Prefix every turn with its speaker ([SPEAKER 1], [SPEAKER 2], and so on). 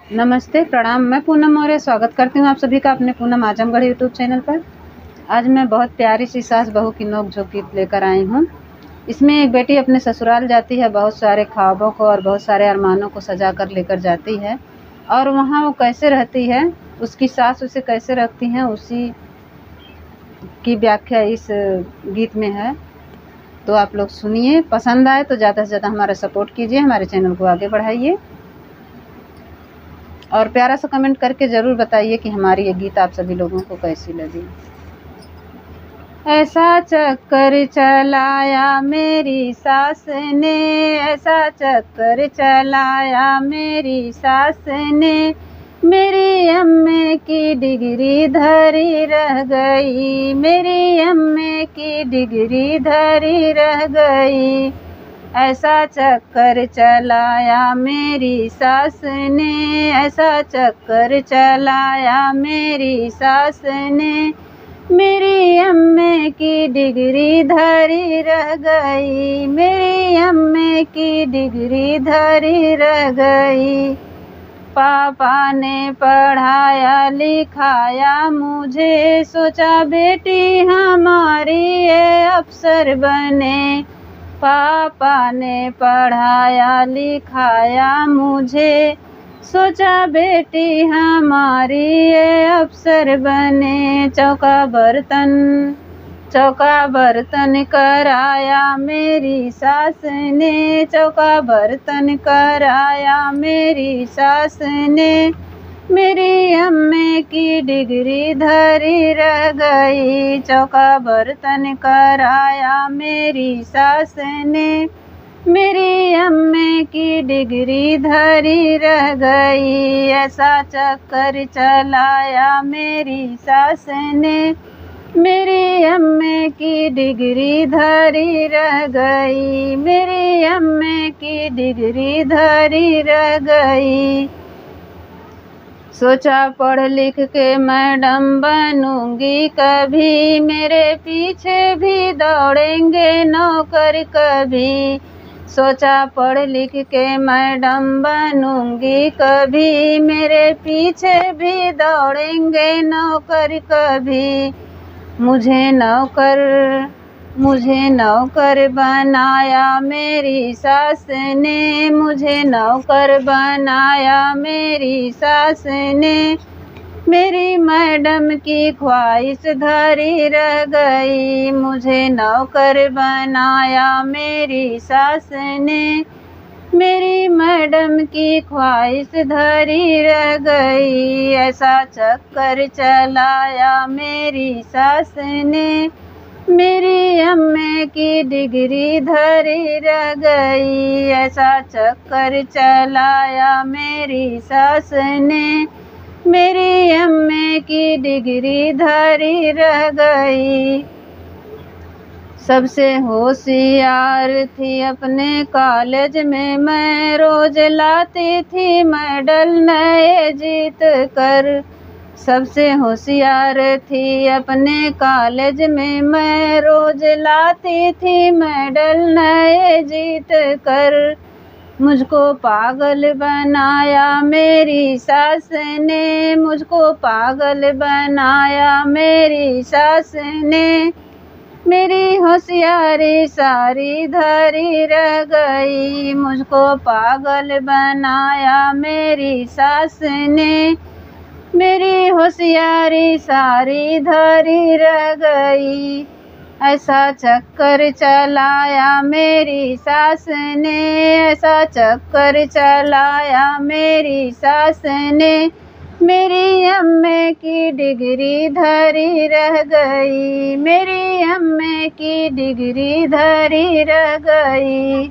[SPEAKER 1] नमस्ते, प्रणाम। मैं पूनम मौर्य स्वागत करती हूँ आप सभी का अपने पूनम आजमगढ़ यूट्यूब चैनल पर। आज मैं बहुत प्यारी सी सास बहू की नोक-झोंक गीत लेकर आई हूँ। इसमें एक बेटी अपने ससुराल जाती है, बहुत सारे ख्वाबों को और बहुत सारे अरमानों को सजा कर लेकर जाती है और वहाँ वो कैसे रहती है, उसकी सास उसे कैसे रखती हैं, उसी की व्याख्या इस गीत में है। तो आप लोग सुनिए, पसंद आए तो ज़्यादा से ज़्यादा हमारा सपोर्ट कीजिए, हमारे चैनल को आगे बढ़ाइए और प्यारा सा कमेंट करके ज़रूर बताइए कि हमारी ये गीत आप सभी लोगों को कैसी लगी। ऐसा चक्कर चलाया मेरी सास ने, ऐसा चक्कर चलाया मेरी सास ने, मेरी अम्मे की डिग्री धरी रह गई, मेरी अम्मे की डिग्री धरी रह गई। ऐसा चक्कर चलाया मेरी सास ने, ऐसा चक्कर चलाया मेरी सास ने, मेरी अम्मे की डिग्री धरी रह गई, मेरी अम्मे की डिग्री धरी रह गई। पापा ने पढ़ाया लिखाया मुझे, सोचा बेटी हमारी ये अफसर बने। पापा ने पढ़ाया लिखाया मुझे, सोचा बेटी हमारी ये अफसर बने। चौका बर्तन कराया मेरी सास ने, चौका बर्तन कराया मेरी सास ने, मेरी अम्मे की डिग्री धरी रह गई। चौका बर्तन कराया मेरी सास ने, मेरी अम्मे की डिग्री धरी रह गई। ऐसा चक्कर चलाया मेरी सास ने, मेरी अम्मे की डिग्री धरी रह गई, मेरी अम्मे की डिग्री धरी रह गई। सोचा पढ़ लिख के मैडम बनूंगी कभी, मेरे पीछे भी दौड़ेंगे नौकर कभी। सोचा पढ़ लिख के मैडम बनूंगी कभी, मेरे पीछे भी दौड़ेंगे नौकर कभी। मुझे नौकर बनाया मेरी सास ने, मुझे नौकर बनाया मेरी सास ने, मेरी मैडम की ख्वाहिश धरी रह गई। मुझे नौकर बनाया मेरी सास ने, मेरी मैडम की ख्वाहिश धरी रह गई। ऐसा चक्कर चलाया मेरी सास ने, मेरी अम्मे की डिग्री धरी रह गई। ऐसा चक्कर चलाया मेरी सास ने, मेरी अम्मे की डिग्री धरी रह गई। सबसे होशियार थी अपने कॉलेज में मैं, रोज लाती थी मेडल नए जीत कर। सबसे होशियार थी अपने कॉलेज में मैं, रोज लाती थी मेडल नए जीत कर। मुझको पागल बनाया मेरी सास ने, मुझको पागल बनाया मेरी सास ने, मेरी होशियारी सारी धरी रह गई। मुझको पागल बनाया मेरी सास ने, मेरी होशियारी सारी धरी रह गई। ऐसा चक्कर चलाया मेरी सास ने, ऐसा चक्कर चलाया मेरी सास ने, मेरी अम्मे की डिग्री धरी रह गई, मेरी अम्मे की डिग्री धरी रह गई।